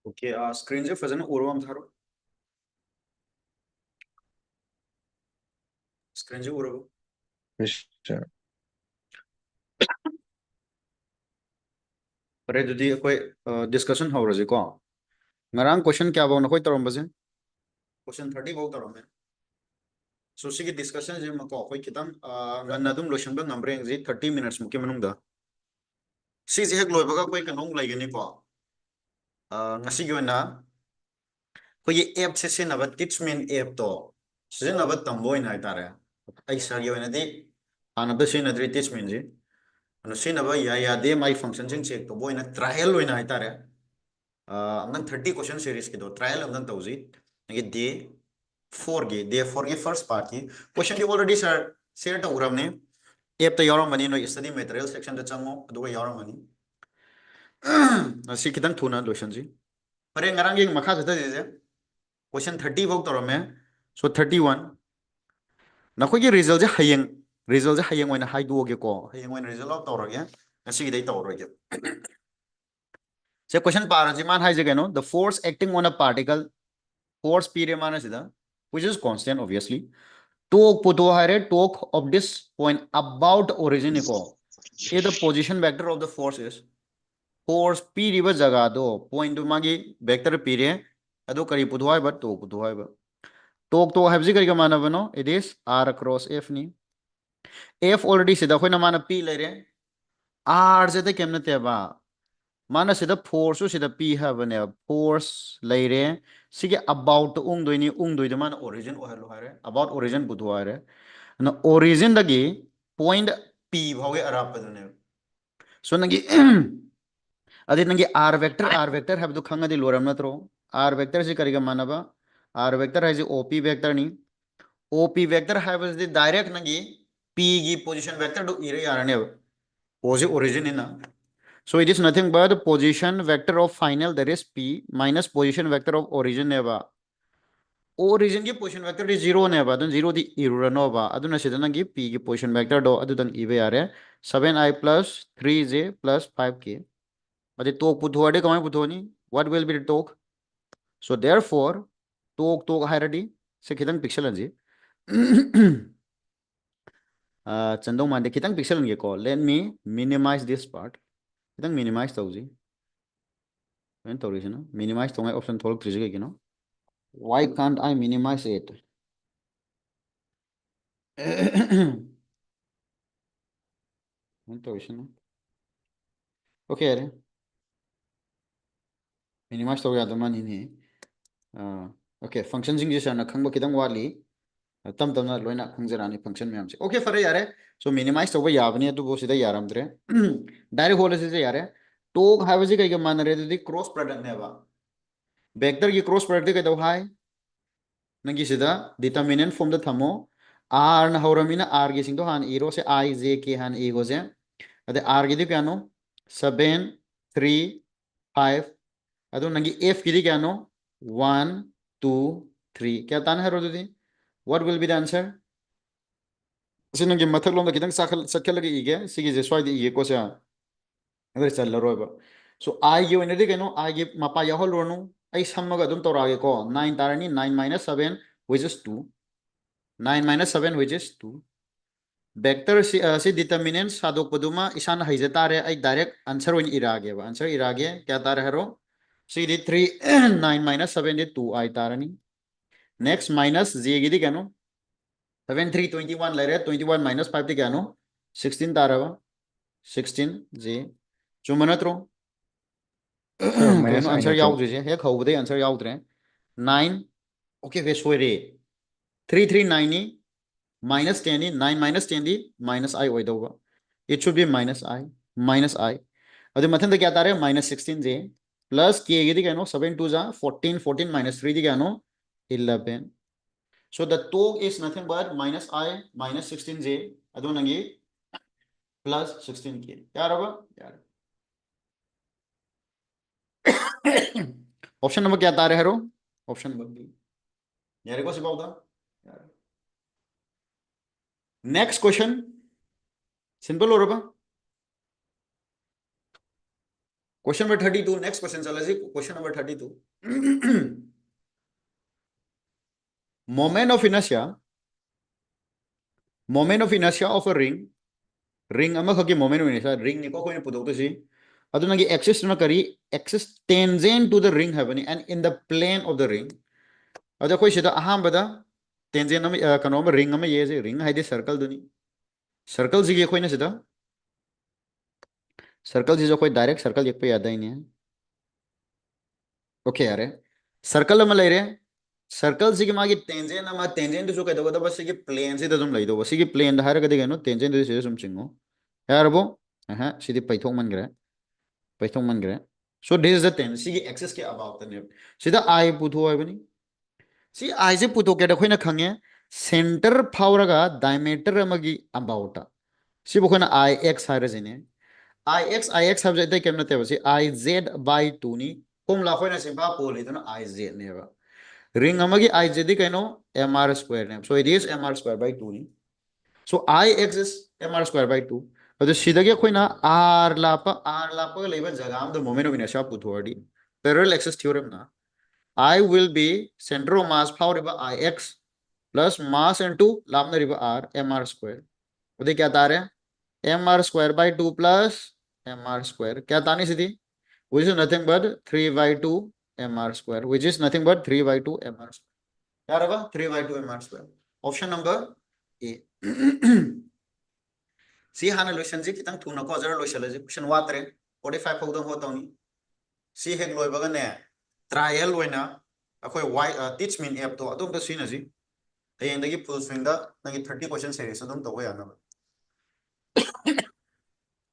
Okay screen से फजन उरवम थारो screen से उरव Mr. अरे दुदी कोई डिस्कशन हो रही को ngarang question kya baw na koy tarom base question 30 baw tarom me so sigi discussion je ma ko koy kitang ganna dum lotion ba ngamreng ji 30 minutes muki manung da si je hek loy baga koy kanong lai gani ko ngasi gi na ko ye app se se na ba teachment app to se na ba tamboy na tare ai sar gi na di ana ba se na tri teachment ji ano se na ba ya de my function jing check to boy na trial loy na tare amnang 30 question series ki do trial amnang tawzi ngi day 4 gay day 4 gay first part की question की already sir share to uram ne app to yaram mani no study material section to chango aduga yaram mani asi kitang thuna lotion ji pare ngarang yeng makha thata je question 30 vok to me so 31 na ko gi result je hayeng oina hai du ge ko hayeng oina result out to roge asi gi dai to roge se question para ji man hai je no the force acting on a particle force p re mana sida which is constant obviously torque puto hare torque of this point about origin equal if the position vector of the force is force p river jaga do point to magi vector p re ado kari puto hai but torque puto hai ba torque to have kari ka mana bano it is r across f ni f already sida khoi na mana p le re r je de kemna te ba mana sida force sida p have ne force le re sige about ung doi de mana origin o hello hare about origin puto hare na origin dagi point p bhauge arappadune so nangi adi nangi r vector have to khanga di loram natro r vector se kariga manaba r vector has op vector ni op vector have the direct nangi p gi position vector do ire yarane pose origin ina so it is nothing but the position vector of final that is p minus position vector of origin neba origin की position vector is 0 ने बा तो 0 दी इरुरनो बा अदुना सिदना की p की position vector दो अदुदन इवे यारे 7i plus 3j plus 5k अदे तोक पुथुआडे कमाय पुथुनी what will be the torque so therefore torque हायरडी से खितंग पिक्सल जी चंदो मांदे खितंग पिक्सल नगे को let me minimize this part खितंग minimize तौजी वेन तौरीस ना minimize तोंगे ऑप्शन थोड़ा त्रिजे के नो why can't I minimize it Intuition. Okay, अरे minimize तो याद मानी नहीं ओके फंक्शन जिंग जैसे ना खंग किदंग वाली तम तम ना लोइना खंगजरानी फंक्शन में हमसे ओके फरे यारे सो मिनिमाइज तो याबनी तो वो सीधा यारम दरे डायरेक्ट होले से यारे टोक हाइवे से कई के मान रहे थे क्रॉस प्रोडक्ट ने बा वेक्टर की क्रॉस प्रोडक्ट के दो हाई नंगी सीधा डिटरमिनेंट फॉर्म द थमो आर न हौरमिना आर की सिंग तो हान इरो से आई जे के हान ई हो जे अदे आर की दी क्या नो 7 3 5 अदो नंगी एफ की दी क्या नो 1 2 3 क्या तान है रोदो दी what will be the answer सिनंगी मथक लोंदा किदंग sakal lagi ige sigi je swai di ige ko sa अगर चल रो बा सो आई गे ओने दे केनो आई गे मपा या होल रोनु आई समगा दम तोरागे को 9 तारनी 9 minus 7 which is 2 9 minus 7 which is 2 vector से डिटरमिनेंट सादोक पदुमा इसान हाइजे तारे आई डायरेक्ट आंसर ओइन इरागे बा आंसर इरागे क्या तारे हरो सी दी 3 9 minus 7 दे 2 आई तारनी नेक्स्ट माइनस जे गी दी केनो 7 3 21 ले रहे 21 minus 5 दी केनो 16 तारा 16 जे चुमनत्रो Minus कहीं I आंसर netro. याद दीजिए हेक हाउ बदे आंसर याद रहे 9 ओके वे सोरे 3 3 9 minus 10 9 minus 10 minus I ओइदोगा it should be minus I अदे मथन तो क्या तारे minus 16 जे प्लस के गी दी केनो 7 2 जा 14 14 minus 3 दी केनो 11 so the torque is nothing but minus I minus 16 j अदो नंगी plus 16 k यार होगा यार ऑप्शन नंबर क्या तारे हेरो ऑप्शन नंबर बी यार को सिपाओ था next question Simple or ba? Question number 32. Next question chalaji. Question number 32. Moment of inertia. Moment of inertia of a ring. Ring ama khaki moment of inertia. Ring ni ko koi putok to si. Adu nagi axis na kari. Axis tangent to the ring happening and in the plane of the ring. Adu koi sida aham bada. Tangent nama kanoma ring ama ye se ring hai de circle duni. Circle जी ये कोई ना सीधा circle जी जो कोई direct circle एक पे याद ही नहीं है ओके यार सर्कल में ले रहे सर्कल जी की मागी टेंजेंट ना टेंजेंट जो कहते हो बस ये प्लेन से तो तुम ले दो बस ये प्लेन धारे कदे गनो टेंजेंट से तुम चिंगो यार वो हाँ सीधी पैथों मन गया so this is the tense सी की एक्सेस के अबाउट द नेम सीधा आई पुथो है बनी सी आई से पुथो के देखो ना खंगे सेंटर फावरगा डायमीटर मगी अबाउट सी बखो ना आई एक्स हारे जिने I x subject के मतलब है I z by 2 नी कौन लाखों ने सिंपल पोल इतना I z ने बा रिंग हमारी I z the कहनो mr square ने so it is mr square by 2 knee so I x is mr square by 2 और तो सीधा क्या कोई ना r लापा का लेवल जगह हम तो मोमेंट ऑफ इनर्शिया पुथवाड़ी parallel axis theorem ना I will be center of mass power by Ix plus mass into लापना रिबा r mr square वो क्या तार है mr square by 2 plus mr square क्या तानी सीधी which is nothing but 3 by 2 mr square which is nothing but 3 by 2 mr square क्या रहा 3 by 2 mr square option number A सी हाना लोशन जी कितंग थुना को जरा लोशन जी क्वेश्चन वातरे 45 फाउदं होतौनी सी हेग लोय बगने ट्रायल होइना अखोय वाई टीच मीन एप तो अदुम तो सीना जी हयेंदगी फुल स्विंग दा नगी 30 क्वेश्चन सीरीज अदुम तो याना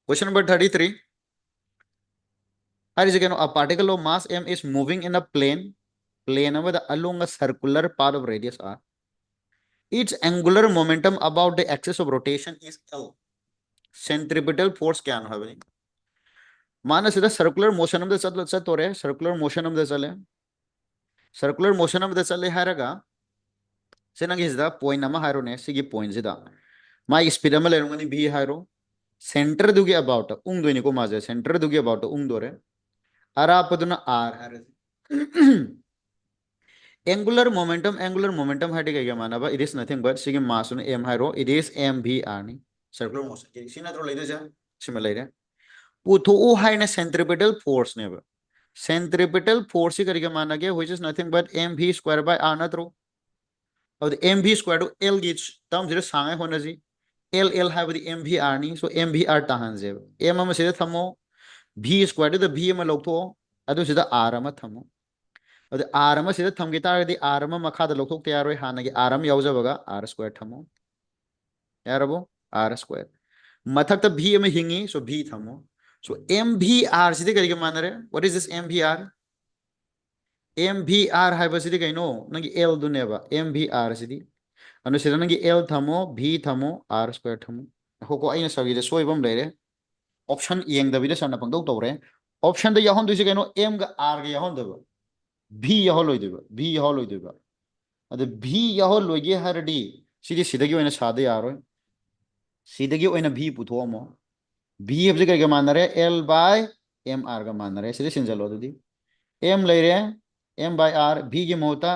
question number 33 Here is again a particle of mass m is moving in a plane with along a circular path of radius r. Its angular momentum about the axis of rotation is L. Centripetal force क्या है भाई? माना सीधा circular motion में चल तो रहे circular motion में चले circular motion में चले है रगा से ना किसी दा point नमा है रो ने सिगी point सीधा माई speed में ले रहा हूँ भी है रो center दुगे about उंग दो इनको माजे center दुगे about उंग दो रे अरा पदुना r है angular momentum है ठीक है क्या माना बा it is nothing but सिगी mass ने m है रो it is mvr नहीं circular motion के सीना तो ले दे जा सिमल ले रहे पुथो ओ है ने centripetal force ने बा centripetal force ही करके माना गया which is nothing but mv square by r ना तो और mv square तो l गिच तम जिरे सांगे होना जी l है बदी mvr नहीं so mvr ताहन जे m हम सीधे थमो v square तो v में लोग तो अदो सीधा r में थमो अदे r में सीधे थम के तार r में मखा द लोग तो यार वे हाना के r में याव जबगा r square थमो यार वो r square मथक तो v में हिंगी so v थमो so mvr सीधे करके मान रहे what is this mvr mvr है बस सीधे कहीं नो नंगी l दुने बा mvr सीधे अनु सीधे नंगी l थमो v थमो r square थमो हो को आइना सगी दे सोई बम ले रे ऑप्शन येंग दबिदे सना पंगदो तोरे ऑप्शन द यहोन दुसे कहीं नो m का r के यहोन दब v यहो लोई दब v यहो लोई दब अदे v यहो लोई गे हरडी सीधे सीधे की ओइना सादे यारो सीधे की ओइना v पुथोमो v अब जे करके मान रहे l by mr का मान रहे सीधे सिंजलो दुदी m ले रहे m by r v की मोता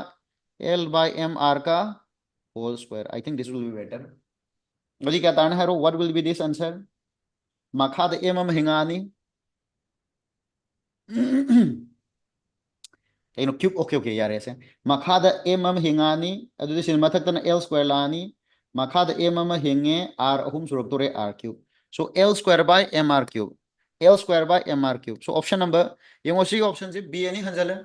l by mr का whole square I think this will be better मुझे क्या ताना है रो what will be this answer मखा द m हम हिंगानी कहीं क्यूब ओके ओके यार ऐसे मखा द m हम हिंगानी अदुदी सिन मथक तना l स्क्वायर लानी मखा द m हम हिंगे r अहुम सुरक तोरे r cube so l square by mr cube l square by mr cube so option number ये मोसी ऑप्शन से b यानी हंजल है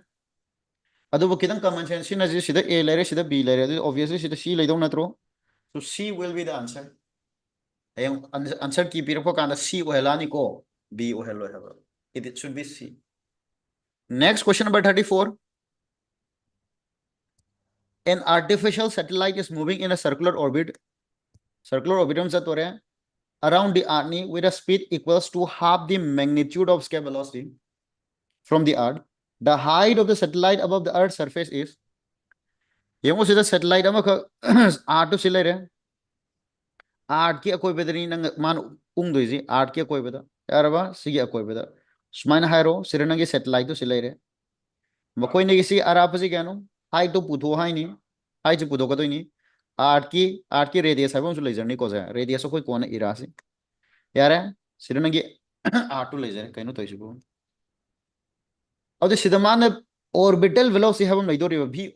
अदुबो कितन कॉमन सेंस सिना जी सीधा a ले रहे सीधा b ले रहे ऑब्वियसली सीधा c ले दो ना तो so c will be the answer answer की पीर को कांदा c ओहेलानी को b ओहेलो है it should be c next question number 34 an artificial satellite is moving in a circular orbit में चल तो रहे हैं around the earth with a speed equals to half the magnitude of escape velocity from the earth the height of the satellite above the earth's surface is ये वो सीधा satellite अमा ख आर तो सिले रे आर्ट की अकोइबदनी नंग मान उंगदोइजी आर्ट की अकोइबदा यारबा सिगी अकोइबदा सुमाइना हाइरो सिरे नंगी सैटेलाइट तो सिलेरे मकोई ने किसी अरापसी कहनो हाई तो पुथो हाई नहीं हाई से पुथो कतोई नहीं आर्ट की रेडियस है वो लेजर को जाए रेडियस कोई कौन इरा से यार सिरे नंगी आर्ट तो लेजर कहीं तो इसी अब सिदमान ऑर्बिटल वेलोसिटी है हम नहीं भी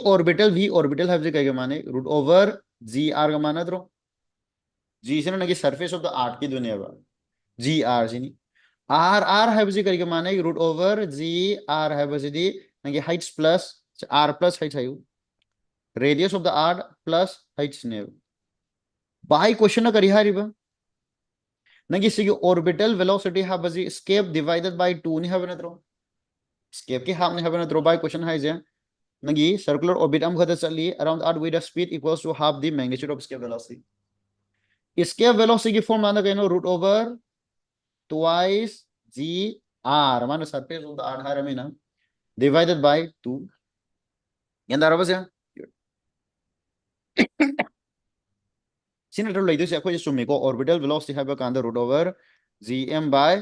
ऑर्बिटल भी ऑर्बिटल है कहीं माने रूट ओवर जी आर का माना तो जी से ना कि सरफेस ऑफ द आर्ट की दुनिया बा जी आर से नहीं आर आर है बजे कहीं माने रूट ओवर जी आर है बजे दी ना कि heights plus R plus heights है radius of the earth plus heights ने बाई क्वेश्चन ना करी हारी बा ना कि सी ऑर्बिटल वेलोसिटी है बजे स्केप डिवाइडेड बाय 2 नहीं है ना स्केप की हाफ नहीं है ना बाई क्वेश्चन है जे नगी circular orbit am khata chali around earth with a speed equals to half the magnitude of escape velocity escape velocity की फॉर्म माना कहनो root over twice g r माना सरफेस ऑफ द आर्ट है रमीना divided by 2 yan dara bas ya sin ro leido se akhoi sumi ko orbital velocity है बकांदा root over gm by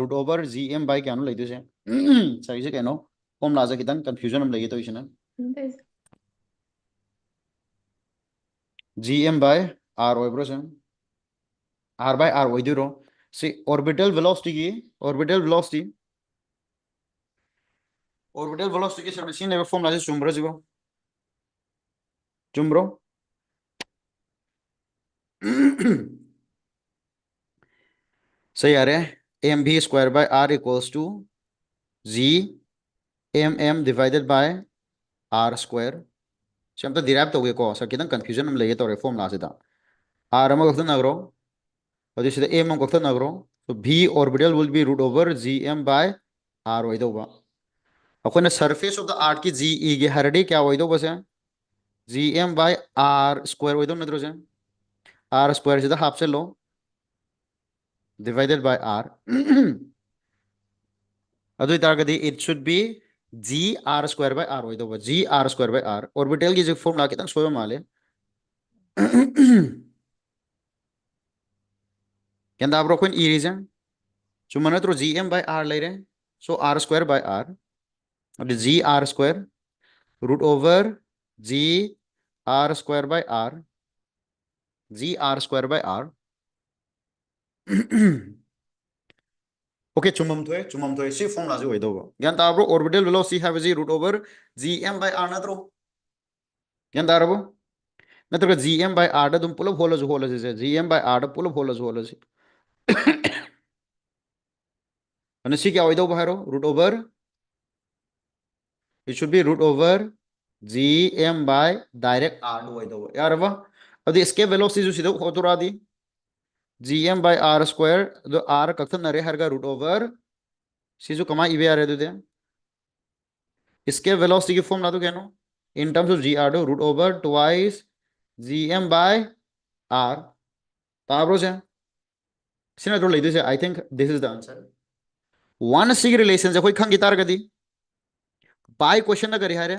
root over gm by क्या नो leido से सही से कहनो फॉर्म लाजा कितन कंफ्यूजन हम लगे तो इसने gm by r ओए ब्रो से r by r ओए दिरो से ऑर्बिटल वेलोसिटी की ऑर्बिटल वेलोसिटी ऑर्बिटल वेलोसिटी की सर्विसिंग लेवल फॉर्म लाजे चुम्ब्रो जीवो चुम्ब्रो सही आ रहा है एम भी square by r equals to g m m divided by r square से हम तो डिराइव तौगे को सर कितन कंफ्यूजन हम लेगे तो फॉर्म ला सिदा आर अमा कखन नगरो और सिदा एम अम कखन नगरो तो भी orbital will be root over G M by are होइदोबा अखोना surface of the art की जी ई गे हरडी क्या होइदोबा से G M by r square होइदो नद्रो से आर स्क्वायर सिदा हाफ से लो divided by r अदु इतारगदी it should be g r square by r होइदोबा g r square by r orbital की जो formula कितन सोयो माले क्या आप रोकन ई रीजन सो मन तो जी एम बाय आर ले रहे so R square by R और g R square root over g R square by R g R square by R okay चुमम थोए सी फॉर्मूला जो होइदोबा क्या ताब्रो ऑर्बिटल वेलोसिटी है जी root over G M by R ना तो क्या तारबो नत्रगा जी एम बाय आर तुम पुलप होलो से जी एम बाय आर पुलप होलो से सी क्या होइदोबा हारो root over it should be root over gm by direct r होइदोबा यार वा अदि इसके वेलोसिटी जो सीधो होतो रादी gm by r square जो r कथन नरे हरगा रूट ओवर सी जो कमा इवे आ रहे थे इसके वेलोसिटी की फॉर्म ना तो कहनो in terms of g R डो root over twice gm by r ताब्रो से सिना तो लेदे से I think this is the answer one सी रिलेशन से कोई खंग गितार गदी बाय क्वेश्चन ना करी हारे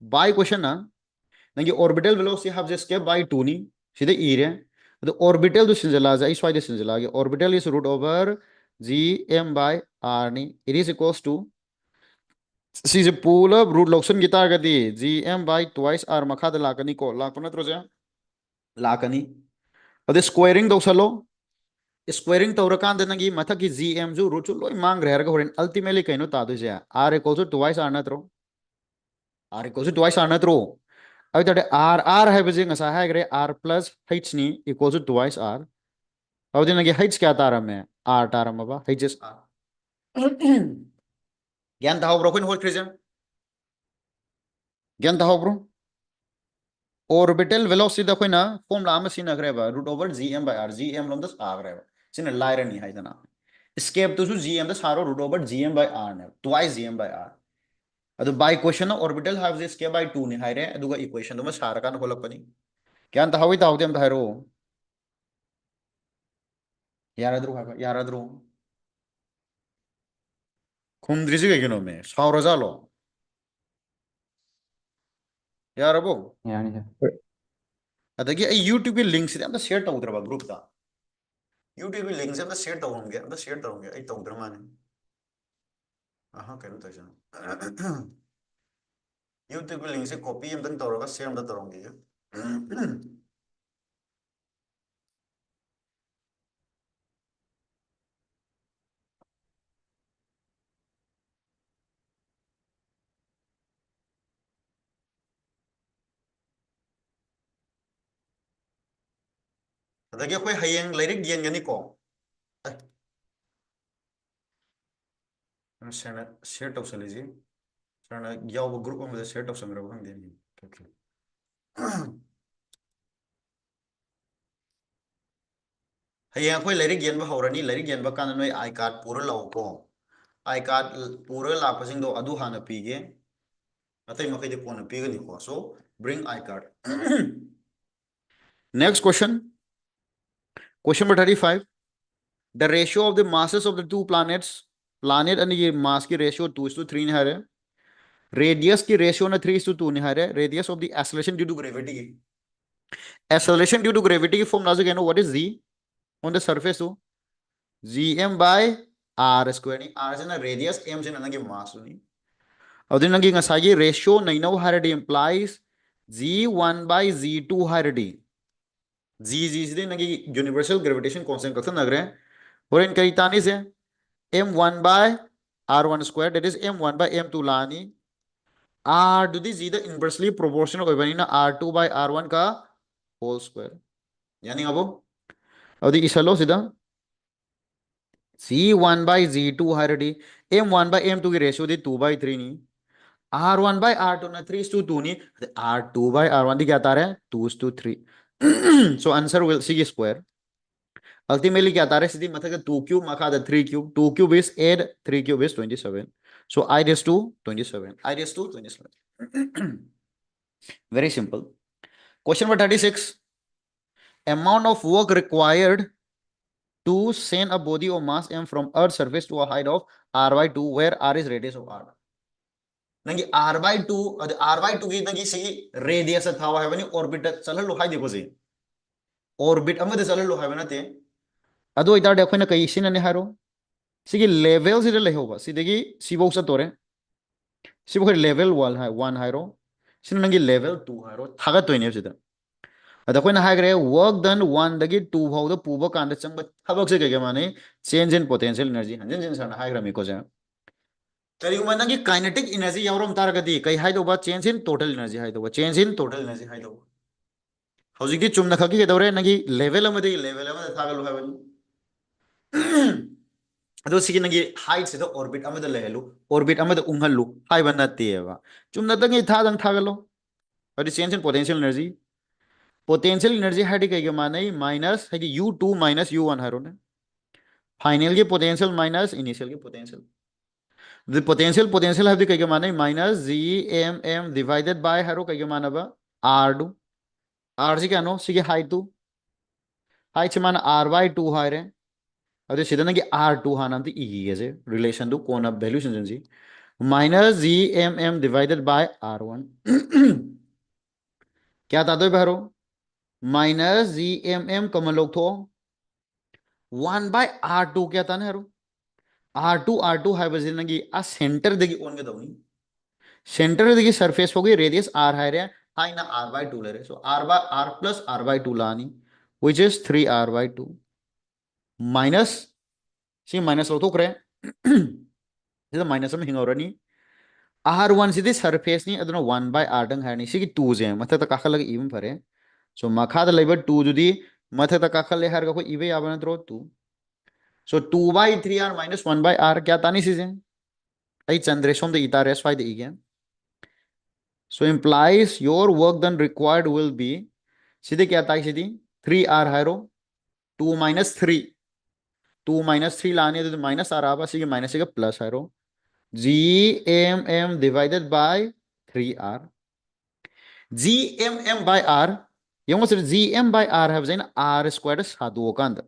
बाय क्वेश्चन ना ನಂಗೆ orbital velocity have just kept by 2 ni sida e re the orbital do sinjala ja is why the sinjala ge orbital is root over g m by r ni it is equals to si je pull up root location gita ga di g m by twice r makha da lakani ko lakona tro ja lakani ade squaring do salo squaring tawrakan da nangi mathak ki g m ju root loi mang re ga horen ultimately kaino ta do ja r equals to twice r na tro r equals to twice r na tro अभी r r है बजे ngasa है करे r plus h नी equal to twice r अब दिन लगे h क्या तारा में आर तारा में बा h इज आर ज्ञान था ब्रो कोन होल क्रिजन ज्ञान था ब्रो ऑर्बिटल वेलोसिटी दा कोइना फॉर्मूला में सिन करे बा root over gm by r gm लम दस आ करे बा सिन लाइर नहीं है इतना स्केप तो gm दस सारो root over gm by r ने ट्वाइस gm बाय r ಅದು by question orbital have this ಕೆ ಬೈ 2 ನಿ ಹೈರೆ ಅದುಗ ಇಕ್ವೇಷನ್ ದಮ ಸಾರಕಾನ ಹೊಲಪನಿ ಕ್ಯಾ ಅಂತ ಹವಿ ತಾವದೆ ಅಂತ ಹೈರೋ ಯಾರಾದ್ರೂ kum drisi ke gino me sauro jalo ꯌꯥꯔꯕꯣ? ꯌꯥꯅꯤ ꯁꯥꯔ. ꯑꯗꯒꯤ ꯑꯩ ꯌꯨꯇ꯭ꯌꯨꯕꯀꯤ ꯂꯤꯡꯛꯁꯤꯗꯤ ꯑꯝꯇ ꯁꯦꯌꯔ ꯇꯧꯗ꯭ꯔꯕ ꯒ꯭ꯔꯨꯞꯇ. ꯌꯨꯇ꯭ꯌꯨꯕꯀꯤ ꯂꯤꯡꯛꯁꯦ ꯑꯝꯇ ꯁꯦꯌꯔ ꯇꯧꯔꯝꯒꯦ, ꯑꯝꯇ ꯁꯦꯌꯔ ꯇꯧꯔꯝꯒꯦ. ꯑꯩ ꯇꯧꯗ꯭ꯔ ꯃꯥꯜꯂꯦ. ꯀꯩꯅꯣ ꯇꯧꯏꯁꯤꯅ. ꯌꯨꯇ꯭ꯌꯨꯕꯀꯤ ꯂꯤꯡꯛꯁꯦ ꯀꯣꯄꯤ ꯑꯝꯇꯪ ꯇꯧꯔꯒ ꯁꯦꯌꯔ ꯑꯝꯇ ꯇꯧꯔꯝꯈꯤꯒꯦ. ꯑꯗꯒꯤ ꯑꯩꯈꯣꯏ ꯍꯌꯦꯡ ꯂꯥꯏꯔꯤꯛ ꯌꯦꯟꯒꯅꯤꯀꯣ. ꯁꯥꯔꯅ ꯁꯦꯌꯔ ꯇꯧꯁꯜꯂꯤꯁꯤ. ꯁꯥꯔꯅ ꯌꯥꯎꯕ ꯒ꯭ꯔꯨꯞ ꯑꯃꯗ ꯁꯦꯌꯔ ꯇꯧꯁꯟꯈ꯭ꯔꯕ ꯈꯪꯗꯦꯅꯦ. ꯍꯌꯦꯡ ꯑꯩꯈꯣꯏ ꯂꯥꯏꯔꯤꯛ ꯌꯦꯟꯕ ꯍꯧꯔꯅꯤ. ꯂꯥꯏꯔꯤꯛ ꯌꯦꯟꯕ ꯀꯥꯟꯗ ꯅꯣꯏ ꯑꯥꯏ ꯀꯥꯔꯗ ꯄꯨꯔ ꯂꯥꯛꯎꯀꯣ. ꯑꯥꯏ ꯀꯥꯔꯗ ꯄꯨꯔꯒ ꯂꯥꯛꯄꯁꯤꯡꯗꯣ ꯑꯗꯨ ꯍꯥꯟꯅ ꯄꯤꯒꯦ. ꯑꯇꯩ ꯃꯈꯩꯗꯤ ꯀꯣꯟꯅ ꯄꯤꯒꯅꯤꯀꯣ. ꯁꯣ ꯕ꯭ꯔꯤꯡ ꯑꯥꯏ ꯀꯥꯔꯗ. Next question. Question number 35. The ratio of the masses of the two planets. Planet and the mass की ratio 2:3 है. Radius की ratio ना 3:2 नहीं है. Radius of the acceleration due to gravity. Acceleration due to gravity की formula से कहना what is z on the surface हो. gm by r square नहीं. r से ना radius, m से ना की mass नहीं. अभी ना की ngसाई ratio नहीं ना वो हरडी implies g1 by z2 Hardi. g से ना की universal gravitation constant कथन लग रहे हैं. और इन कई तानी से m1 by r1 square that is m1 by m2 लानी. r to the z the inversely proportional होगा नहीं ना r2 by r1 का whole square. यानी अब इस हलो सीधा c1 by z2 Hardi m1 by m2 की रेशियो दी 2/3 नहीं. r1 by r2 ना 3:2 नहीं. r2 by r1 दी क्या तार है 2:3. So answer will see square. Ultimately क्या तार है सीधी मतलब 2 cube मखा the 3 cube. 2 cube is 8, 3 cube is 27. So I raised to 27. I raised to 27. Very simple. Question number 36. Amount of work required to send a body of mass m from Earth's surface to a height of r/2 where r is radius of r. नंगी r/2 r/2 की नंगी सी radius था है बनी orbital चल लो high देखो जी. Orbit अमदे चल लो है बनते. अदो इतार देखो ना कई सिन ने हारो. सिगी लेवल से ले होगा सिदेगी सिबो सा तोरे. सिबो लेवल 1 हाइरो. सिन नंगी लेवल 2 हाइरो थागा तो इने सिदा. अदा कोई ना हाई करे वर्क डन 1 दगी 2 फाउ द पूबो कांद चंग थबक से के माने चेंज इन पोटेंशियल एनर्जी हंजन जन सा हाई ग्रामी को जा. करीगुमा नंगी काइनेटिक एनर्जी यावरम तारगदी कई हाइदोबा चेंज इन टोटल एनर्जी हाइदोबा चेंज इन टोटल एनर्जी हाइदोबा. हौजिकी चुमना खकी के दौरे नंगी लेवल अमदे लेवल अमदे थागलो हाइबनी. अदो सिगी नंगी हाइट से ऑर्बिट अमदे लेहलु ऑर्बिट अमदे उंगहलु हाइबा नतेबा. चुमना तंगी थादंग थागलो. अदि change in potential energy. Potential energy Heidi कई के माने माइनस है कि u2 माइनस u1 हारो ने. फाइनल के पोटेंशियल माइनस इनिशियल के potential. The potential have the कई के माने माइनस gmm divided by हारो कई के माना बा r2. r जी क्या नो सी के हाइट से माना r/2 हारे. अब तो सीधा ना कि r2 हाना तो ई है जे रिलेशन तो कौन अब वैल्यू समझन जी. Minus gmm divided by r1. क्या था तो बाहरो माइनस gmm कमन लोग थो 1/r2 क्या था ना यारो. r2 हाई बजे ना कि आ सेंटर देगी ओन के दौनी. सेंटर देखिए सरफेस हो गई रेडियस r है रे हाई ना r/2 ले रहे. सो r प्लस r/2 लानी which is 3r/2 माइनस सी माइनस लो तो करे. इधर माइनस में हिंगोरनी r1 सीधे सरफेस नहीं अदना 1/r डंग है नहीं सी की 2 जे मतलब तक काखल लगे इवन फरे. सो मखा द लेबर 2 जुदी मतलब तक काखल ले हर का कोई इवे याबन त्रो 2. सो 2/3r minus 1/r क्या तानी सीजे आई चंद्रेशों दे इतार एस फाइव दे इगे. So implies your work done required will be सीधे क्या था सीधी 3r हायरो 2 - 3 लाने तो माइनस आर आवा सीधे माइनस का plus हायरो gmm divided by 3r. gmm by r yung sir gm by r have zain r squared साधुओं का अंदर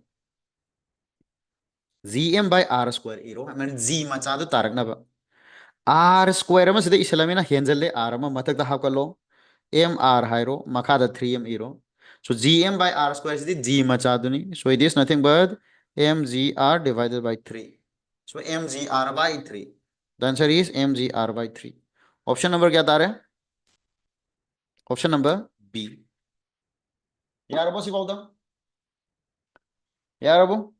gm by r square इरो मैंने g मचा दो तारक ना r square में सीधे इसलिए में ना हेंजल ले r में मतलब तो हाफ कर लो mr hairo makada 3m iro. So gm by r square is the g machaduni. So it is nothing but mgr divided by 3. So mgr by 3. The answer is mgr by 3. Option number क्या था रे? Option number B. यार अब सिखाओ तो यार अब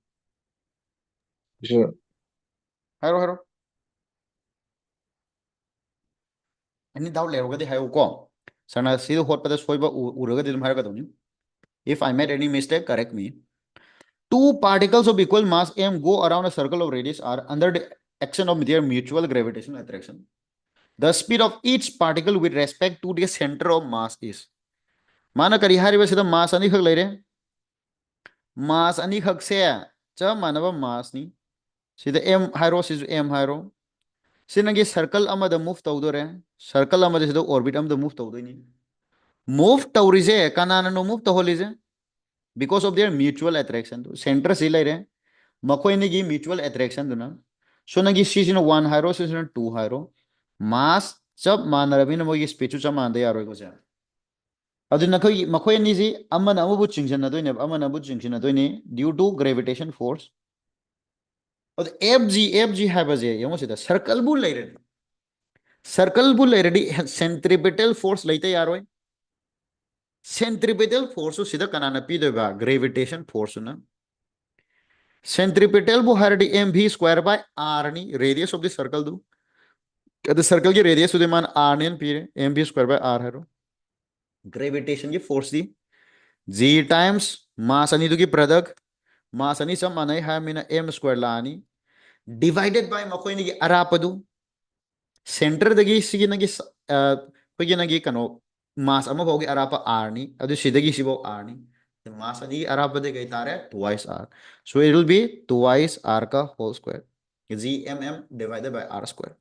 Sure. हारो हारो any doubt ले होगा तो है वो को सना सीधे होट पता सोई बा उरगा दिल मारेगा तो नहीं. If I made any mistake, correct me. Two particles of equal mass m go around a circle of radius r under the action of their mutual gravitational attraction. The speed of each particle with respect to the center of mass is. माना करी हारी बस इधर mass अनी खक ले रहे. Mass अनी खक से जब माना बा mass नहीं. सीधे m हारो सीधे m हारो. सीधे circle अमर द move ताऊ दो रहे. Circle अमर सीधे orbit अमर द move ताऊ दो नहीं. Move ताऊ रिजे काना नो move ताऊ लिजे. Because of their mutual attraction. Center से ले रहे. मखोइनिगी mutual attraction दुना. So नगी सीजन 1 हारो सीजन 2 हारो. Mass जब मान रबी न मोगी स्पेचु जब मान दे यारो को जा. अदु नखोई मखोइनिजी अमन अमबु चिंगजन न दोइने अमन अमबु चिंगजन न दोइने due to gravitation force. और FG है बजे ये मो सीधा सर्कल बुल ले रहे. सर्कल बुल ले रहे centripetal force लेते यारो है. Centripetal force सीधा कनाना पी दो बा gravitation force ना. Centripetal bu hardi mv square by r ni radius of the circle do. The circle की radius उदे मान r ने पी रहे mv square by r है रो. Gravitation की force दी g times mass अनि तो की product mass अनि सब माने है मीना m square लानी divided by मकोई ने की अरापदु center दगी सी नगी कोई नगी कनो mass अमा होगी अरापा r नी अदु सीधगी सी वो r नी the mass अनि अरापदे गई तारे twice r. So it will be twice r का whole square. gmm divided by r square.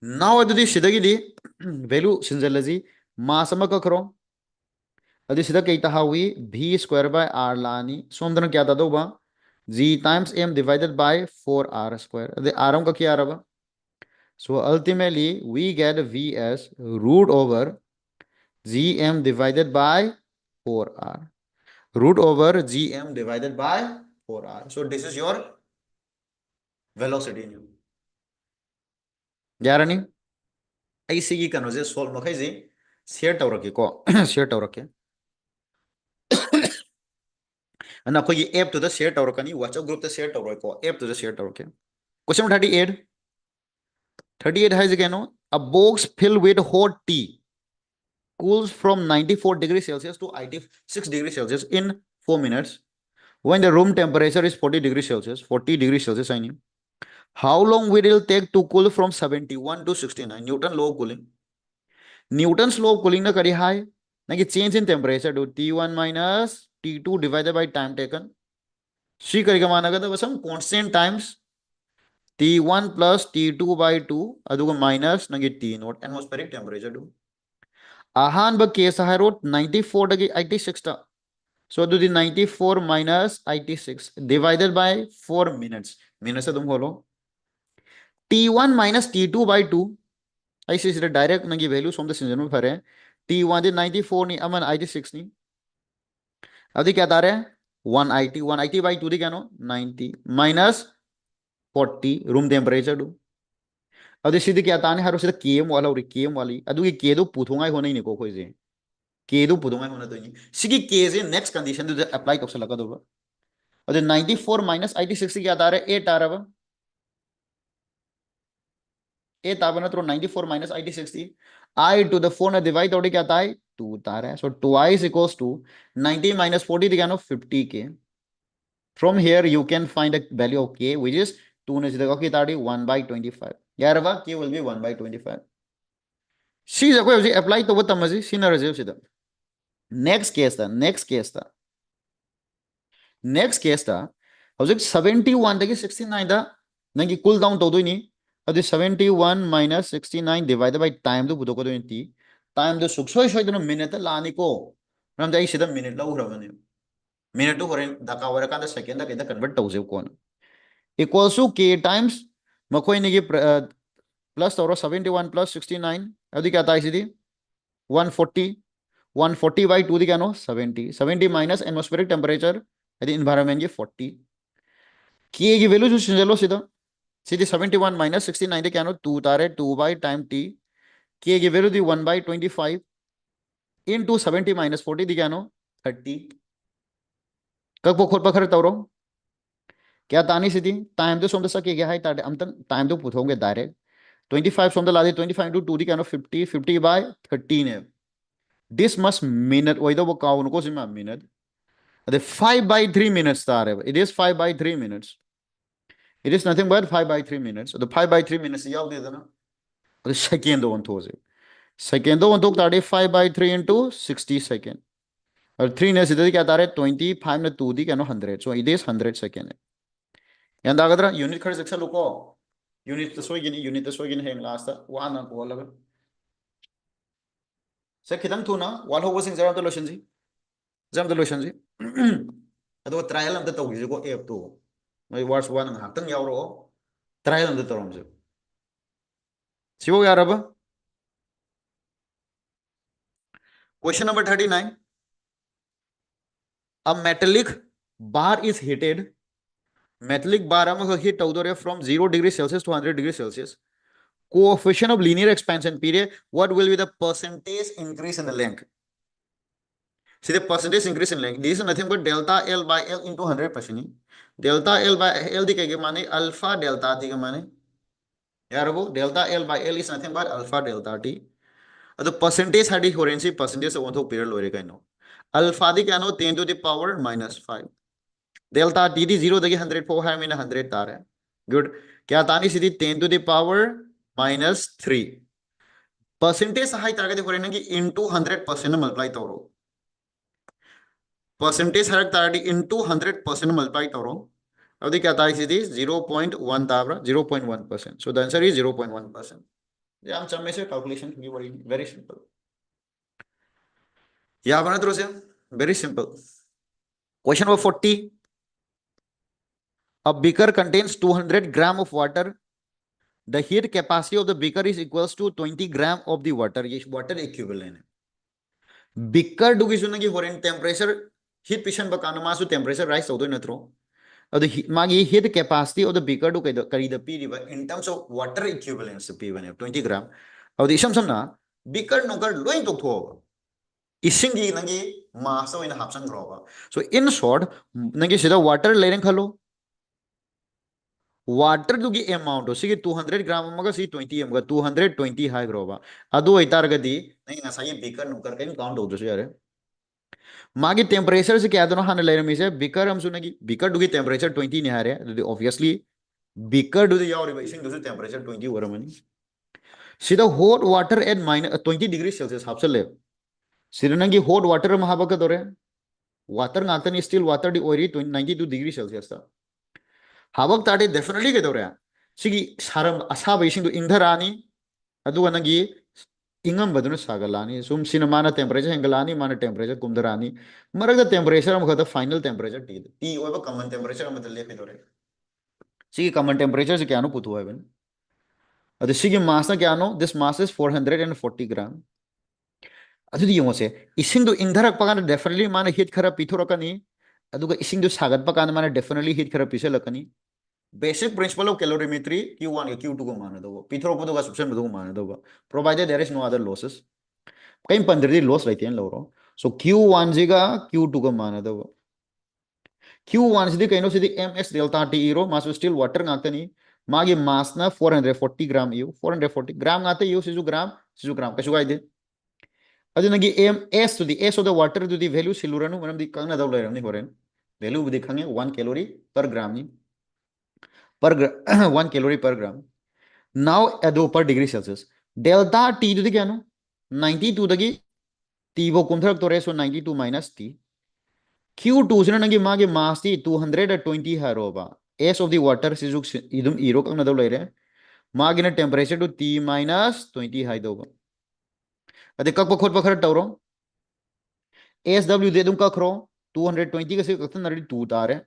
Now अदुदी सीधगी the value सिंजलजी mass अमा का करो अदि सीधा कहता हुई v square by r लानी सोमदन क्या था दो बा g times m divided by 4r square अदि r का क्या रहा. So ultimately we get v as root over gm divided by 4r. Root over gm divided by 4r. So this is your velocity nu. यार नहीं ऐसी की कनो जे solve मखै जी share तौरके को शेयर तौरके and अखोई app to the share तौरकनी WhatsApp group the share तौरको app to the share तौरके. Question 38 है जे केनो a box filled with hot tea cools from 94 degrees Celsius to 86 degrees Celsius in 4 minutes when the room temperature is 40 degrees Celsius I mean. How long will it take to cool from 71 to 69? Newton law of cooling. Newton's law of cooling na kari hai na ki change in temperature to T1 minus T2 divided by time taken. C करेगा माना करता बस हम constant times T1 plus T2 by 2 अदुको minus नगे T note atmospheric temperature do. आहान ब case है road 94 Dage 86 टा. So अदुदी 94 minus 86 divided by 4 minutes. Minutes से तुम खोलो. T1 minus T2 by 2 ऐसे इसे direct Negi value Som the सिंजन में फरे. T1 दे 94 नहीं अमन 86 नहीं. अभी क्या था रे 180 by 2 दी क्या नो 90 minus 40 रूम टेम्परेचर दो. अभी सीधे क्या ताने हर सीधे केम वाला और केम वाली अदुगी केदो पुथुंगा होना ही नहीं को कोई जे केदो पुथुंगा होना तो नहीं सिगी केजे नेक्स्ट कंडीशन तो अप्लाई कब से लगा दो. अरे 94 minus 86 क्या आ रहा है 8 आ रहा है 8 आ बना तो 94 minus 86 थी I to the 4 ना डिवाइड और क्या आता है 2 आ रहा है. सो twice equals to 90 minus 40 थी क्या no 50k. From here you can find a value of k which is 2 ने सीधा क्या था 1 by 25. यार वाह k will be 1 by 25. सी जब कोई अप्लाई तो वो तमजी सी ना रजे सीधा. नेक्स्ट केस था हौजिक 71 दगी 69 दा नंगी कूल डाउन तो दोनी अदि 71 minus 69 divided by time दो बुदो को दोनी ती time दो सुक्सोय सोय दोनो मिनट लानी को हम जाई सीधा मिनट ला उरवने मिनट तो होरेन दका वरा का सेकंड दा केदा कन्वर्ट तौजे कोन equals to k times मखोय निगी प्लस तौरो 71 plus 69 अदि क्या था इसी 140 140 by 2 दी क्या नो 70 70 माइनस एटमॉस्फेरिक टेम्परेचर यदि इन्वायरमेंट की 40 के की वैल्यू जो चलो सीधा सीधी 71 माइनस 69 दी क्या नो 2 तारे 2 बाई टाइम टी के की value the 1 by 25 into 70 minus 40 दी क्या नो 30 कब खोद पखर तौरो क्या तानी सीधी टाइम तो सोम सके क्या है तारे अमतन टाइम तो पूछोगे डायरेक्ट 25 सोम ला दे 25 into 2 दी क्या नो 50 50 by 13 है this must minute वही तो वो काउंट को सिमा minute अरे 5 by 3 minutes तारे it is 5 by 3 minutes it is nothing but 5 by 3 minutes तो 5 by 3 minutes याव दे देना अरे सेकेंड दो वन थो से सेकेंड दो वन थो तारे 5 by 3 into 60 second और 3 ने सीधे क्या तारे 25 ने 2 दी क्या नो 100 so it is 100 second यांदागद्रा यूनिट खर्च एक्सेल लुको यूनिट तो सोइगिनी हेंग लास्ट वाना को लगा से खिदंग थुना वाल हो वसिंग जरा तो लोशन जी जम तो लोशन जी अदो ट्रायल अम तौगी को एप तो मै वर्स वन ngahaktang यावरो ट्रायल अम तौरम जे सिवो यारब question number 39 a metallic bar am heat tawdore from 0 degrees Celsius to 100 degrees Celsius coefficient of linear expansion period what will be the percentage increase in the length see the percentage increase in length this is nothing but delta L by L into 100% delta L by L दी के माने alpha delta दी के माने यार वो delta L by L is nothing but alpha delta T तो percentage हाडी होरेंसी percentage से वन तो पीरियड लोरे का नो अल्फा दी क्या नो 10 to the power minus 5 delta T दी 0 दगी 100 फोर है मैंने 100 तार है गुड क्या तानी सीधी 10 to the power minus 3 percentage हाई तारगे देखो रेना कि into 100% मल्टीप्लाई तोरो परसेंटेज हरक तारडी into 100% मल्टीप्लाई तोरो अब दी क्या तारी सीधी 0.1 ताबरा 0.1% so the answer is 0.1% ये हम चम्मे से कैलकुलेशन की बड़ी वेरी सिंपल या बना तो से very simple question number 40 a beaker contains 200 gram of water the heat capacity of the beaker is equals to 20 gram of the water ये water equivalent है beaker दुगी सुनगी होरेन टेंपरेचर heat पिशन बकानो मासु temperature rise तौदो नत्रो अद मागी heat capacity of the beaker दु करी द पीरिबा in terms of water equivalence पीबने 20 gram अद इसम समना beaker नोकर लोइन तोथो इसिंगी नगी मास ओइन हापसन ग्रोबा so in short नगी सिदा water लेरें खलो वाटर दुगी अमाउंट सी 200 ग्राम अमगा सी 20 अमगा 220 हाई ग्रोबा अदु इतारगदी नहीं नसाई बीकर नुकर कहीं काउंट होदो यारे मागी टेंपरेचर से क्या दोनो हाने लेरमी से बीकर हम सुनेगी बीकर दुगी टेंपरेचर 20 ने हारे ऑब्वियसली बीकर दुगी यावरी इसिंग दुगी टेंपरेचर 20 वरमनी सीधा hot water at minus 20 degree Celsius हापसले सीधा नगी हॉट वाटर में हाबका दोरे वाटर नातनी स्टिल वाटर दी ओरी 92 डिग्री सेल्सियस था हाबक ताटे डेफिनेटली के दोरे सिगी सारम असाब इसिंग दु इंधरानी अदुगा नगी इंगम बदुन सागलानी सुम सिनेमाना टेंपरेचर हेंगलानी माना टेंपरेचर कुमदरानी मरग टेंपरेचर हम खता फाइनल टेंपरेचर टी ओबा कॉमन टेंपरेचर हम तले पे दोरे सिगी कॉमन टेंपरेचर से क्या नो पुतु है बन अद सिगी मास ना क्या नो दिस मास इज 440 ग्राम अदुदी योसे इसिंग दु इंधरक पगान डेफिनेटली माना हीट खरा पिथोरकनी अदुगा इसिंग दु सागत पगान माना डेफिनेटली हीट खरा पिसेलकनी basic principle of calorimetry Q1 या Q2 को माना दो पिथोरको तो सब्सटेंस को माना दो provided there is no other losses कहीं पंद्रह लॉस रहती है लोरो सो Q1 जीगा Q2 को माना दो Q1 सीधी कहीं सीधी MS डेल्टा T इरो मास स्टिल वाटर गातनी मागे मास ना 440 ग्राम यू 440 ग्राम गाते यू सिजु ग्राम कशु गाइदे अदुनगी MS to the S of the water to the value siluranu मनम दी कंगना दव लेरम नि होरेन वैल्यू बुदी खंगे 1 कैलोरी पर ग्राम नि पर 1 कैलोरी पर ग्राम नाउ एदो पर डिग्री सेल्सियस डेल्टा T दुदी क्या नो 92 दगी T वो कुंथरक तो रेसो 92 minus T Q2 से नगी मागे मास ती 220 हारोबा S of the water सिजुक इदुम इरो Kangana दव लेरे मागे ने टेंपरेचर टू T minus 20 हाई दोबा अदे कक पखोट पखर टवरो SW दे दुम कखरो 220 के से कथन नरी 2 तार है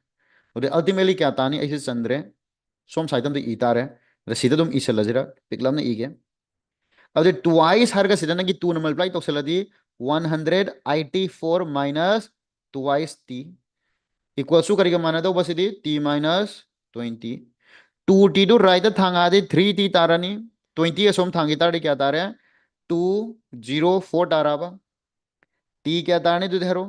और अल्टीमेटली क्या तानी ऐसे चंद्रे सोम साइतम तो ई तार है रसीदा तुम ई से लजरा पिकलम ने ई के अब ट्वाइस हर का सीधा ना कि 2 न मल्टीप्लाई तो चला दी 184 minus twice T equal to करके माना तो बस दी T minus 20 2t to right थांगा दे 3t तारानी 20 असोम थांगी तारे क्या तारे 204 ताराबा t क्या तारने तो धरो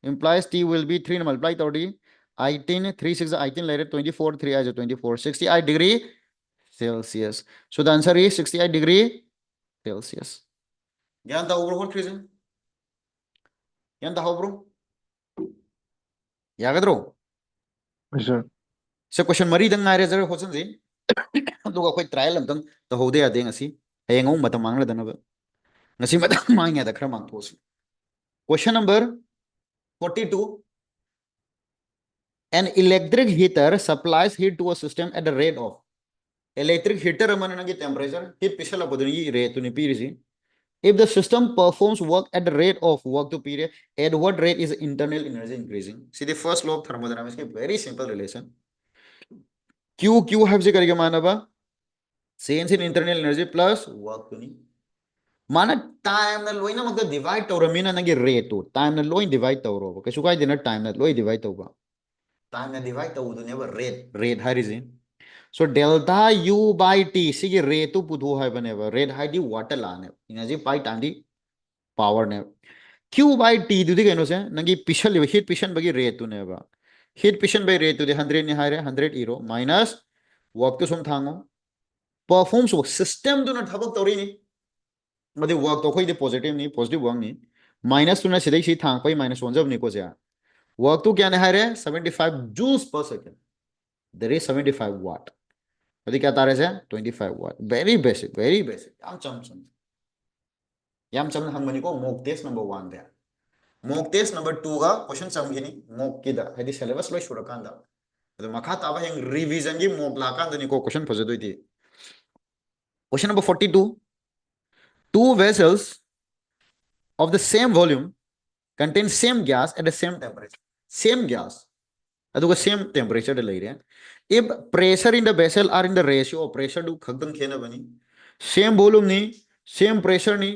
implies t will be 3 multiply 30 18 3 6 18 later 24 3 is 24 68 degree Celsius. So the answer is 68 degree Celsius. Yan tahu bro what reason? Yan tahu bro? Ya kadro? Yes, sir. So question mari dang ngai reserve question si. Duga koi trial am dang tahu de ade ngasi. Hayang um matam mangla dana ba. Ngasi matam mangya da khra mang thos. Question number 42. An electric heater supplies heat to a system at the rate of electric heater amana nangi temperature heat pishala boduni rate to ni pirisi. If the system performs work at the rate of work to period, at what rate is internal energy increasing? See the first law of thermodynamics, very simple relation. Q have से करके माना बा change in internal energy plus work to नहीं माना time ना लोई ना मतलब divide तो रमीना ना कि rate तो time ना लोई divide तो रो कैसे कोई दिन time ना लोई divide तो बा time ना divide तो उधर नेबर rate है reason. So delta U by T सी कि rate तो पुधो है बने बा rate है दी water लाने energy by time the power ने Q by T दुधी कहनो से नंगी पिछल heat पिछन बगी rate तो ने बा heat पिछन by rate तो दे 100 ने हारे 100 euro minus work तो सुम थांगो performs work system तो ना थबक तोरी नहीं मतलब work तो कोई दे positive work नहीं minus तो ना सीधे सी थांग पाई minus 1 जब नहीं को जा work तो क्या ने हारे 75 joules per second there is 75 watt अभी क्या तारे से 25 watt very basic याम चम हम मनी को mock test number 1 दे mock test number 2 का question चम गिनी mock किदा है syllabus लोई शुरू कांदा तो मखा ताबा हेंग revision की mock लाकान दनी को question फजे दोई थी question number 42 two vessels of the same volume contain same gas at the same temperature same gas अदुगा same temperature दे लई रहे if pressure in the vessel are in the ratio of pressure to खगदं खेना बनी same volume नहीं same pressure नहीं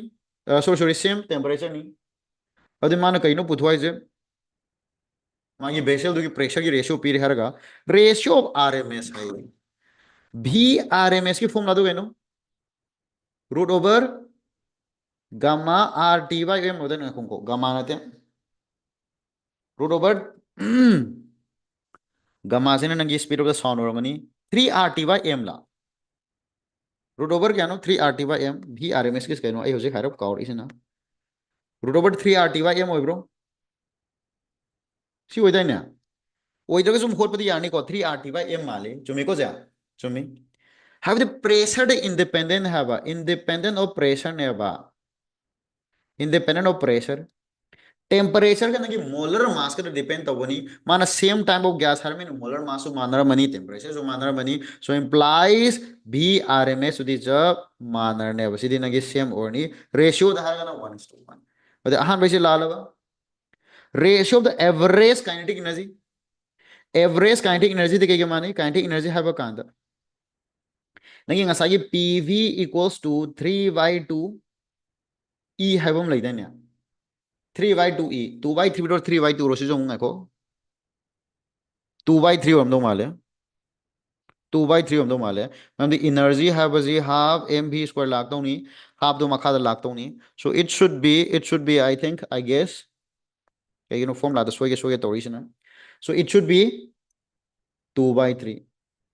sorry same temperature नहीं अदे माना कहीं no पुथवाई जे मागी vessel दुगी pressure की ratio पी रहा ratio of RMS है भी RMS की फॉर्मूला दो कहनो root over gamma RT by m होता है ना को gamma आते हैं root over gamma से ना नंगी speed of the sound और मनी 3RT by m ला root over क्या नो 3RT by m भी RMS किस कहनो आई हो से खारब काउर इसे ना root over 3RT by m हो ब्रो सी होता है ना वही तो कसम खोद पति यानी को 3RT by m माले चुमी को जा चुमी have the pressure the independent have independent of pressure ने बा independent of pressure टेम्परेचर का ना कि मोलर मास का डिपेंड तो बनी माना सेम टाइप ऑफ गैस हर में मोलर मास सो मानर मनी टेम्परेचर सो मानर मनी सो इंप्लाइज भी आरएमएस सुधी जब मानर ने बसी दिन की सेम और नी रेशियो द हर ना 1:1 और अहान बेसी लालवा ratio of the average kinetic energy दे के माने काइनेटिक एनर्जी है कांदा नहीं ngasagi pv equals to 3/2 e है बम लइदा ने 3/2 e 2/3 और 3/2 रोसी जो ngako 2/3 ओमदो माले 2/3 ओमदो माले मतलब एनर्जी है बजी हाफ mv स्क्वायर लागतो नी हाफ दो मखा लागतो नी so it should be I think I guess form ला द सोगे तोरिसना सो it should be 2/3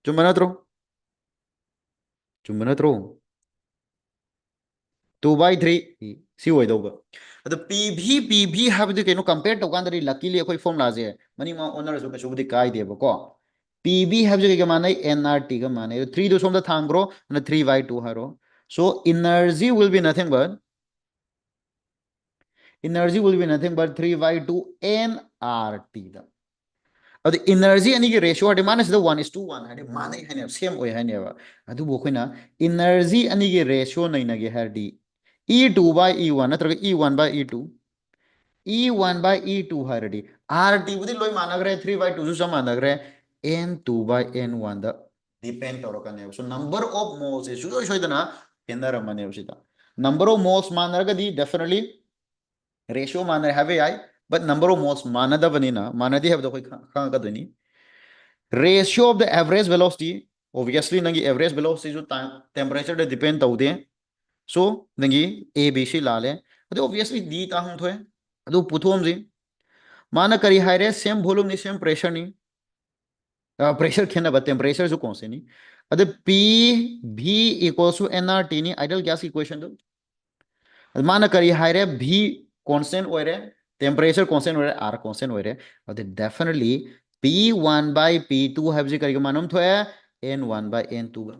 चुमना त्रो 2/3 सी होइदोबा अद pv हाबदि केनो कंपेयर तो कांदरी लकीली अखोई फॉर्म लाजे मनी मा ओनर जो कछु बुदि काय देबको pv हाबजे के माने nrt का माने 3 दो सोमदा थांग्रो न 3/2 हारो so energy will be nothing but 3/2 nrt दा अब एनर्जी अनि की रेशियो हटे माने सिदा 1:1 हटे माने हने सेम ओय हने बा अदु बोखैना एनर्जी अनि की रेशियो नै नगे हरदी E2/E1 नत्रग E1/E2 E1/E2 हरदी RT बुदि लोय मानगरे 3/2 सु सम मानगरे N2/N1 दा डिपेंड तोरकने सो नंबर ऑफ मोल्स सु सोय सोयदना केंदर मने उसिदा number of moles manaragadi definitely ratio manare have ai, but number of moles manadavanina manadi have the khangakadani. Ratio of the average velocity, obviously nangi average velocity jo time temperature de depend taude. So nangi a b c lale, ado obviously d ta hum thoe ado puthom ji mana kari haire same volume ni same pressure ni pressure khena ba temperature jo kaun se ni ade p v equals to nRT ni ideal gas equation do mana kari haire v constant oire temperature constant oire r constant oire ade definitely p1 by p2 have ji kari manum thoe n1 by n2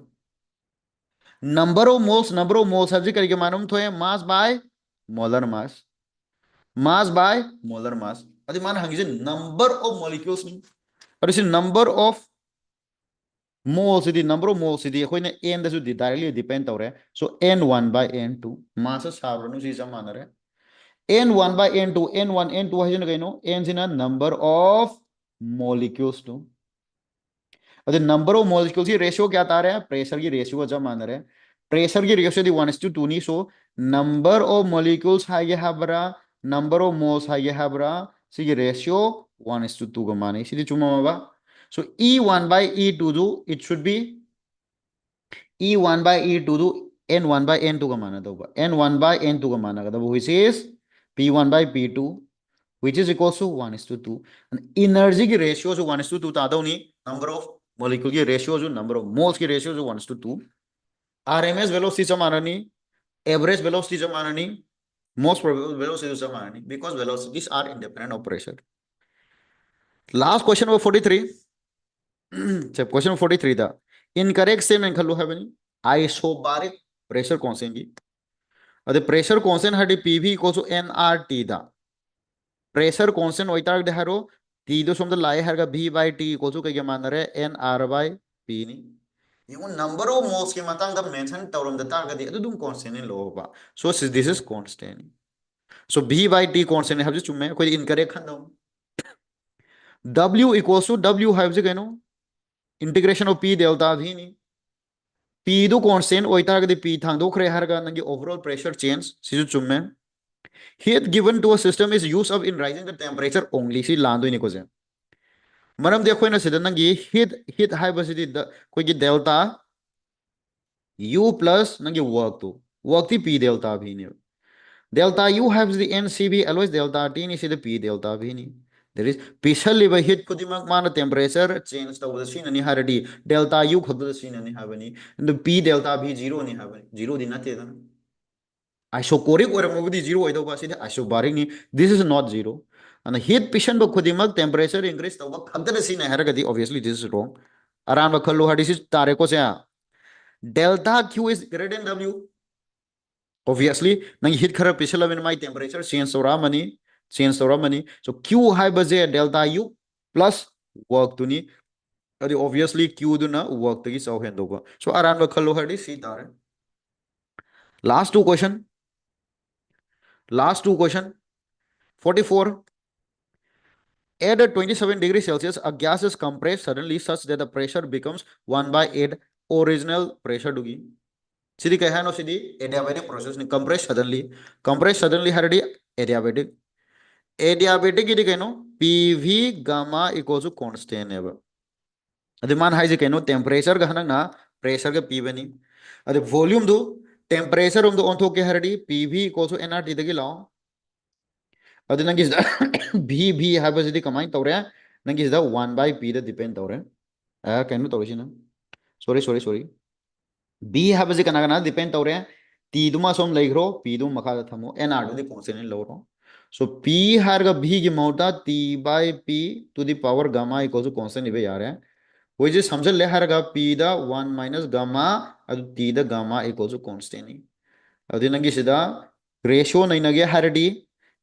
number of moles have ji kari manum thoe mass by molar mass adi man hangi number of molecules ni or is number of moles the number of moles the koine n da di directly depend tawre so n1 by n2 mass sabro nu si samanare n1 by n2 n1 n2 hajin gaino n sina number of molecules to the number of molecules की ratio क्या आ रहा है pressure की ratio जब मान रहे हैं pressure की रेशियो दी 1:2 नहीं सो नंबर ऑफ मॉलिक्यूल्स है ये हबरा नंबर ऑफ मोल्स है ये हबरा सी की रेशियो 1:2 का माने इसी चुमा माबा so E1 by E2 do it should be E1 by E2 do N1 by N2 का माना होगा N1 by N2 का माना होगा which is P1 by P2 which is equals to 1:2 and energy की रेशियो जो 1:2 था आता नहीं number of molecule की रेशियो जो number of moles की रेशियो जो 1:2 RMS velocity जमाना नहीं average velocity जमाना नहीं most probable velocity जमाना नहीं because velocities are independent of pressure. Last question number 43. Question 43 था incorrect statement खल्लो है बनी isobaric pressure constant की अरे pressure constant हटी PV equals to nRT था pressure constant वही तरह देखा रो T दो सोम तो लाए हर का V by T equals to क्या मान रहे nR by P नहीं ये number of moles के मातांग दा mention तौरम दा तार का दिया तो तुम constant नहीं लो होगा so this is constant so V by T constant है हम जो चुम्मे कोई incorrect Khanda W equals to W है जो कहनो integration of P delta भी नहीं P do constant oita the P thang do kre harga nangi overall pressure change sisu chumme heat given to a system is used of in rising the temperature only si lando ni ko je maram dekho na sida nangi heat high basidi the koi ki delta U plus nangi work ti P delta bhi ni delta U has the NCB always delta T ni si the P delta bhi ni there is specially by heat kudimak mana temperature change the scene ni haradi delta U khod the scene ni habani and the P delta bhi zero ni habani zero di nate da isocoric or mobile zero oido ba si isobaric ni this is not zero and heat fission ba kudimak temperature increase the khadda scene haragadi obviously this is wrong around ba khallo hadi si tare ko se delta Q is greater than W obviously nang heat khara pisala when my temperature change ora mani so Q high baje delta U plus work to ni adi obviously Q do na work to gi so hen doga so aran ba khallo hadi si tare last two question 44 at a 27 degrees Celsius a gas is compressed suddenly such that the pressure becomes 1 by 8 original pressure dogi सीधी कहा नो सीधी adiabatic process ने compress suddenly हरडी adiabatic ఇది कहनो PV gamma equals to constant है అది मान हाई जे कहनो टेंपरेचर गहना ना प्रेशर के पी बनी अदे वॉल्यूम दो टेंपरेचर हम दो ऑन तो के हरडी पीवी इक्वल्स टू एनआरटी दगे लाओ अदे नंगी भी हाइबस दी कमाई तौरे नंगी 1 by p द डिपेंड तौरे कहनो तौरे ना sorry B habasi kana kana depend tawre T duma som leigro P dum makha thamo NR di constant loro so P har ga B ki mauta T by P to the power gamma equals to constant ibe yaar hai which is samjh le har ga P da 1 minus gamma adu T da gamma equals to constant ni adu nangi sida ratio nai nage har di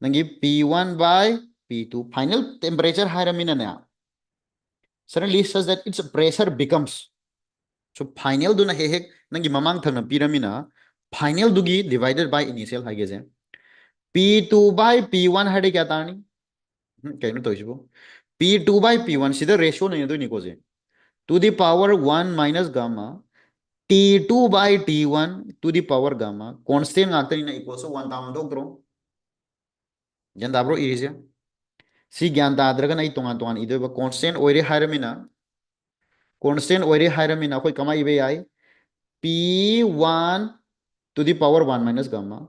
nangi P1 by P2 final temperature har mina na suddenly says that its pressure becomes so final do na he nangi mamang thang na piramina final dugi divided by initial hage je p2 by p1 hade kya tani kaino to isbo p2 by p1 sida ratio nahi do ni ko je to the power 1 minus gamma T2 by T1 to the power gamma constant ngakta ni equals to 1 tam dog dro jan dabro irisya si gyan tadraga na itongan tongan ido ba constant oire haramina khoi kama ibe ai P1 to the power 1 minus gamma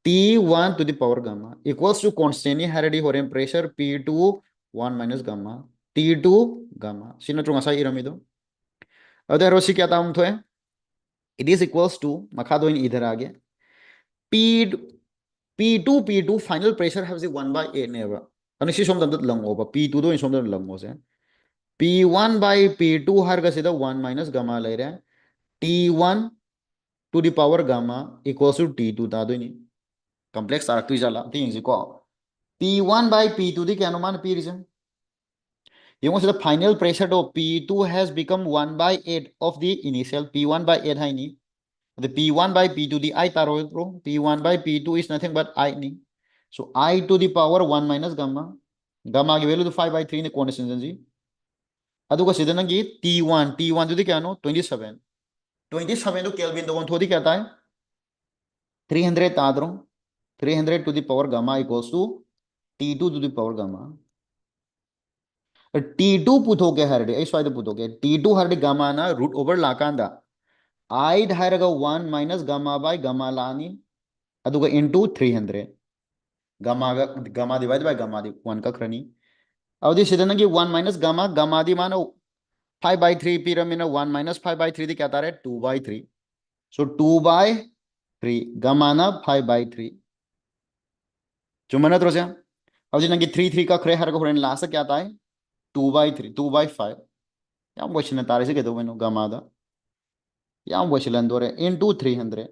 T1 to the power gamma equals to constant ni haradi horen pressure P2 1 minus gamma T2 gamma sino trunga sa iramido ade rosi kya tam thoe it is equals to makha do in idhar age P P2 final pressure has the 1 by 8 never and si som dat lang over P2 do in som dat lang mo se P1 by P2 har ga sida 1 minus gamma le raha T1 to the power gamma equals to T2 ta do ni complex tarak tu jala thing is ko P1 by P2 di kya अनुमान P reason yung sa final pressure do P2 has become 1 by 8 of the initial P1 by 8 hai ni the P1 by P2 the I taro bro P1 by P2 is nothing but I ni so I to the power 1 minus gamma gamma ki value to 5 by 3 ni constant ji aduga sida nangi T1 to the kya no 27 to Kelvin do thodi kya ta hai 300 tadro 300 to the power gamma equals to T2 to the power gamma T2 पुथोगे हरडे ऐ स्वाइद पुथोगे T2 हरडे gamma ना root over लाकांदा I हरगा 1 minus gamma by gamma लानी अदुगा into 300 gamma divided by gamma di 1 का क्रनी अब दी सिदन की 1 minus gamma दी मानो 5 by 3 पिरामिना 1 minus 5 by 3 दी क्या तारे 2 by 3 so 2 by 3 gamma ना 5 by 3 चुमना त्रोसे अब दी नंगी 3 का क्रे हरगा होरेन लास्ट क्या आता है 2 by 3 2 by 5 याम वचन तारे से कहते हो मैंने gamma दा याम वचलन दोरे into 300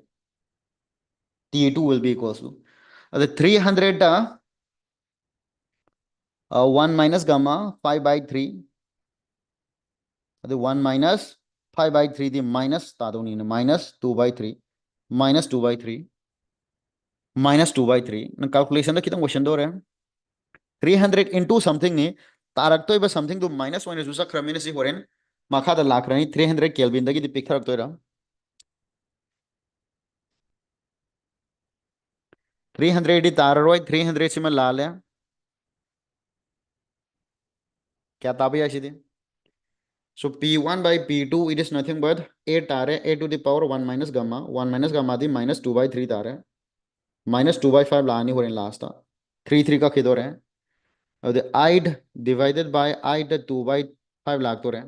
T2 will be equals to the 300 1 minus gamma 5 by 3 the 1 minus 5 by 3 the minus tadoni minus 2 by 3 minus 2 by 3 minus 2 by 3 na calculation da kitang question do re 300 into something ni tarak to iba something to minus 1 is usa kramine si horen makha da lak rani 300 kelvin da ki picture to ra 300 di tar roi 300 si ma la le kya tabi ashi di so P1 by P2 it is nothing but 8 are a to the power 1 minus gamma 1 minus gamma di minus 2 by 3 are minus 2 by 5 लानी हो रही last 3 का किधर है अब the I divided by I the 2 by 5 lakh तो रहे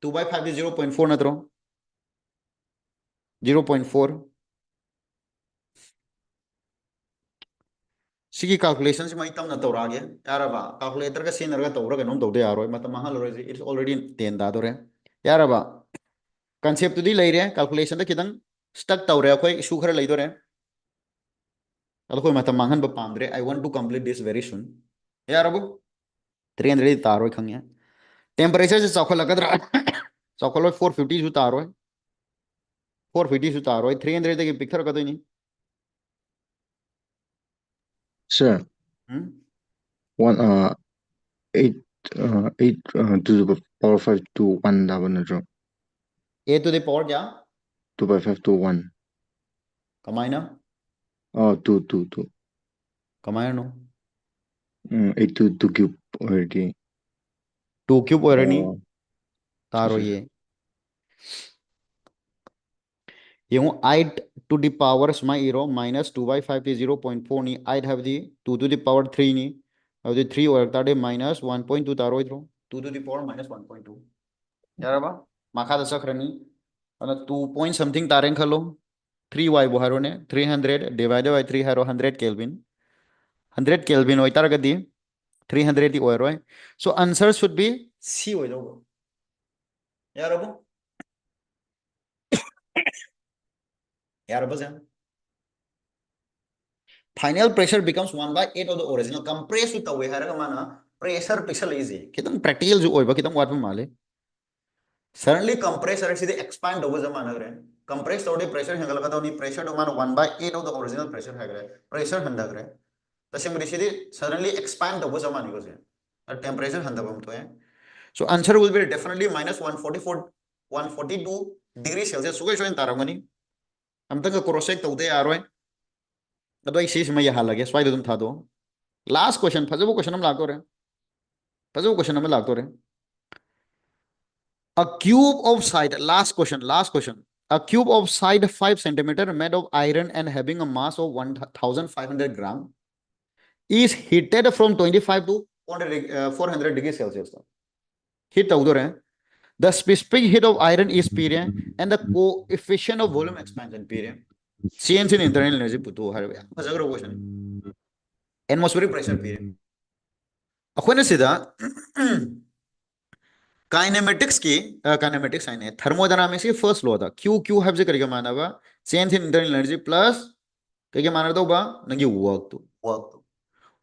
2 by 5 is 0.4 ना तो 0.4 सिगी calculation से मैं इतना ना तो रागे यार अब calculator का सीन रगा तो रगा नों तो दे यार मतलब महाल रहे it's already 10 दा तो रहे यार अब concept तो दी ले रहे calculation तो किधर stuck तो रहे कोई issue खरे ले तो रहे कोई मतलब महान बपाम रहे I want to complete this very soon यार अब 300 तारो खंगे टेम्परेचर से चौखा लगा चौखा 450 जो तारो है 450 जो तारो है 300 तक पिक्चर का तो नहीं Sir, one 8 to the power 5 to 1 double natural. A to the power क्या 2 by 5 to 1. कमाइना 2 कमाइना नो 8 to 2 cube already. 2 क्यूब और नहीं तारो sir. ये हूँ 8 to the power स्मा 0 minus 2 by 5 is 0.4 नहीं 8 have the 2 to the power 3 नहीं अब the 3 और तारे minus 1.2 taro इधरो 2 to the power minus 1.2 यार बा माखा दशक रनी अन 2 point something तारें खलो 3y बुहारो ने 300 divided by 3 हारो 100 Kelvin 100 Kelvin होई तार गदी 300 दी ओरो है so answer should be C होई दो यार अब यार बस यार final pressure becomes 1 by 8 of the original compress with away हरगा माना pressure pixel easy कितन practical जो होई बा कितन वाट में माले suddenly compressor सीधे expand over जमाना करे compress थोड़े pressure हंगल का तो नहीं pressure तो माना 1 by 8 of the original pressure है करे pressure हंदा करे तसे मुझे सीधे suddenly expand over जमाने को से और temperature हंदा बम तो है so answer will be definitely minus 144 142 degree Celsius सुगै सोइन तारमगनी अमतंग क्रॉस चेक तौदे यारोय अदो आई सिसमा यहालगे स्वाइद दुम थादो लास्ट क्वेश्चन फजबो क्वेश्चन हम लागतो रे फजबो क्वेश्चन हम लागतो रे a cube of side last question a cube of side 5 centimeter made of iron and having a mass of 1500 gram is heated from 25 to 400 degrees celsius heat outdoor hai the specific heat of iron is period and the coefficient of volume expansion period change in internal energy puto har fazagro question atmospheric pressure period akhona sida kinematics की kinematics आइन है thermodynamics की first law था Q Q have जे करेगा माना बा change in internal energy plus करेगा माना तो बा नंगी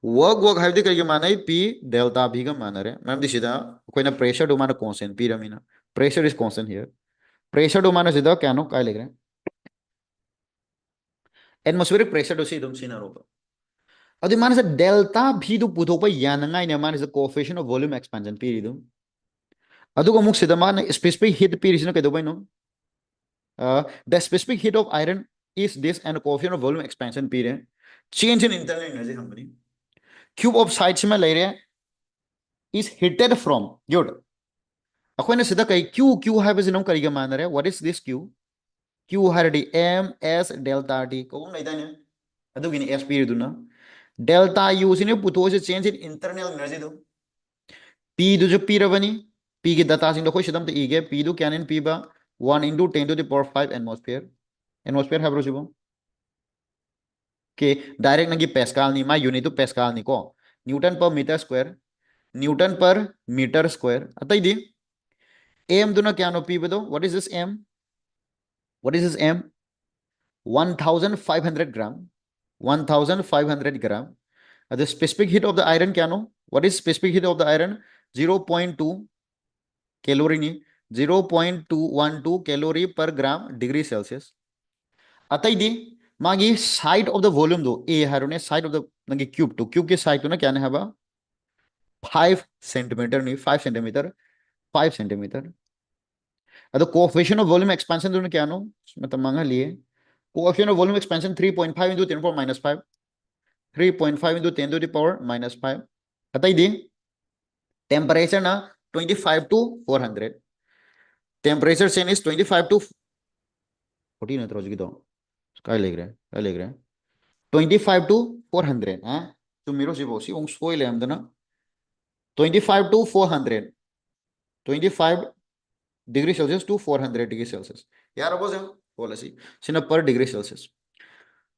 वर्क हैव जे करेगा माना पी डेल्टा भी का माना रे मैम दिसिदा कोई ना प्रेशर डो माना कांस्टेंट पी रमीना pressure is constant here pressure डो माना सिदा क्या नो काय लिख रहे हैं एटमॉस्फेरिक प्रेशर डो सी दम सीना रोबा अदि माना से डेल्टा भी दो पुथोपा यानंगाई ने माना से कोएफिशिएंट ऑफ वॉल्यूम एक्सपेंशन पी रिदम अदुगा मुक सिदा माना स्पेसिफिक हीट पी रिसिना केदो बाइनो the specific heat of iron is this and coefficient of volume expansion period change in internal energy company cube of sides में ले रहे हैं is heated from good अखोने सीधा कहीं q q है बस इन्हों करेगा मान रहे what is this q q है D m s delta t कौन नहीं था ने अदो किन्हीं s period ना delta u से ने पुतो से change in internal energy दो p दो जो p रवनी p की दता सिंह कोई शब्द तो e के p दो क्या ने p बा 1 into 10 to the power 5 atmosphere है ब्रो कि डायरेक्ट नंगी पेस्कल नी मा यूनिट तो पेस्कल नी को न्यूटन पर मीटर स्क्वायर अतई दी m दुना क्या नो पी बदो what is this m 1500 gram 1500 gram the specific heat of the iron क्या नो what is specific heat of the iron 0.2 calorie नी 0.212 calorie per gram degree Celsius अतई दी मागी साइड ऑफ द वॉल्यूम दो ए हारोने साइड ऑफ द नंगी cube two cube के side तो ना क्या ने हबा 5 सेंटीमीटर नहीं 5 सेंटीमीटर 5 सेंटीमीटर अब कोएफिशिएंट ऑफ वॉल्यूम एक्सपेंशन तो क्या नो मतलब मांगा लिए coefficient of volume expansion 3.5 into 10 power minus 5 3.5 into 10 to the power minus 5 बताइए दी टेम्परेचर ना 25 to 400 temperature change is 25 to 14 है तो काय लिख रहे हैं 25 to 400 हाँ तो मेरो सी बोसी उंग सोई ले हम ना 25 to 400 25 degree Celsius to 400 degree Celsius यार अब से बोला सी सिना per degree Celsius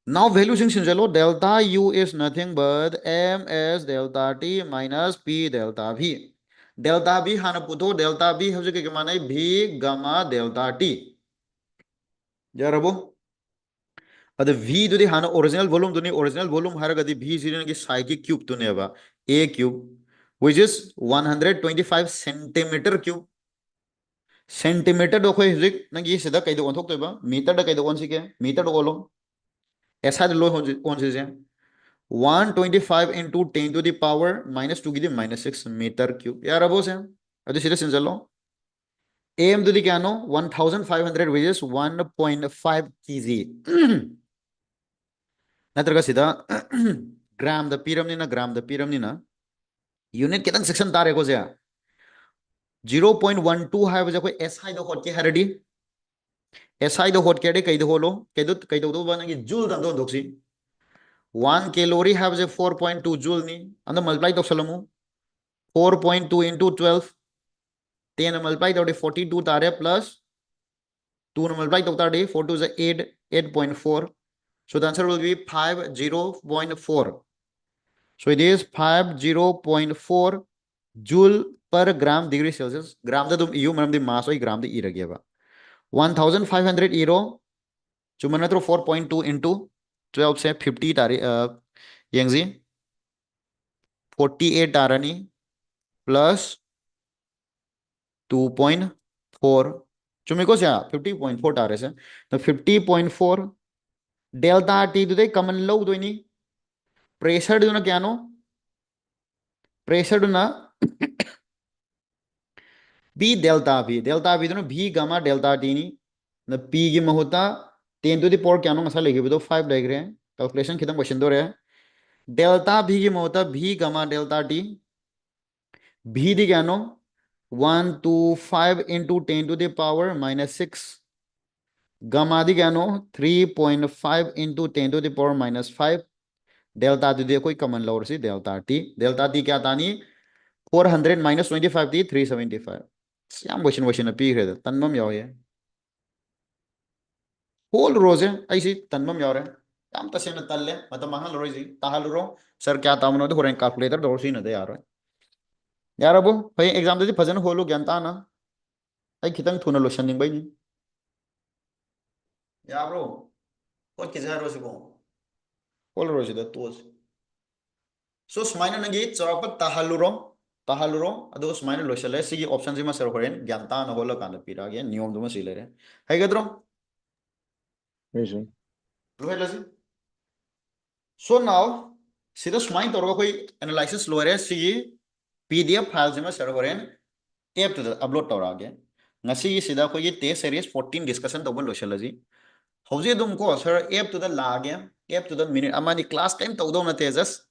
now value sin चलो delta U is nothing but ms delta T minus P delta V delta V हाना पुतो delta V हम जो क्या माना है V gamma delta T यार अब अदे V तो दी हाना original volume तो नहीं original volume हारा कदी V जीरो की साई की cube तो नहीं बा A cube which is 125 centimeter cube centimetre देखो हिजिक नंगी सिदा कई दो थोक तो बा मीटर द कई दो कौन सी के मीटर दो लो ऐसा लो कौन सी है 125 into 10 to the power minus 2 की दी -6 मीटर क्यूब यार अब से अरे सीधे सिंपल चलो am to the क्या नो 1500 which is 1.5 kg नतर का सीधा ग्राम द पीरम नी ना यूनिट कितना सेक्शन तारे को से 0.12 है वजह कोई SI दो होट के हरडी SI दो होट के कई दो होलो कई दो बनेगी जूल दो दोक्सी 1 calorie have a 4.2 joule ni and the multiply to salamu 4.2 into 12 10 multiply to 42 tare plus 2 multiply to tare 4 to the 8 8.4 so the answer will be 50.4 so it is 50.4 joule per gram degree celsius gram da dum eu manam di mass oi gram di e ragya ba 1500 euro so manatro 4.2 into 12 से 50 तारी Yangtze 48 तारानी plus 2.4 चुमिको से 50.4 तारे से तो 50.4 delta T तो दे कमन लो तो नहीं pressure दो ना क्या नो प्रेशर दो ना बी डेल्टा भी तो ना भी गामा डेल्टा टी नहीं ना p की महुता 10 to the power क्या नो मसा लेके तो 5 लेके रहे कैलकुलेशन खत्म क्वेश्चन दो रहे डेल्टा v की महुता v gamma delta t v दी क्या नो 125 into 10 to the power minus 6 gamma दी क्या नो 3.5 into 10 to the power minus 5 delta दी कोई कमन लोअर सी डेल्टा t क्या तानी 400 minus 25 दी 375 याम क्वेश्चन पीखरे तन्मम यावे होल रोज है ऐसी तन्मम यावे याम तसेन तल्ले मतलब मांगल रोजी ताहलुरो सर क्या तामनो तो होरेन कैलकुलेटर दौर सी न दे यार यार अब भाई एग्जाम दे फजन होलो ज्ञान ताना आई खितंग थुना लोशन निंग भाई यारो को किसे रोसिबो होल रोजी द तोस सो स्माइना नंगी चौरप ताहलुरो अदो स्माइना लोशले सी ऑप्शन सिमा सर होरेन ज्ञान ताना होलो कान पीरागे नियम दुमा सिलेरे हैगद्रो Yes. लोहेलसी सो नाउ सिदा स्माइन तौर कोई एनालिसिस लोरे सी पीडीएफ फाइल सिमा सर होरेन एप तो upload तौरागे ngasi sida ko ye test series 14 discussion tawon loshalaji hauji dum ko sir app to the lage app to the minute amani class time tawdo na te just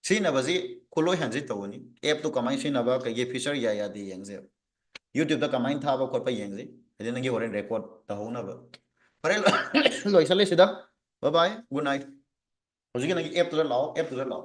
sina baji khuloi hanji tawoni app to kamai sina ba ka ye feature ya ya di yengje youtube da kamai tha ba khot pa yengje ede ngi horen record tahona ba pare loisale sida bye bye good night hauji ngi app to the lao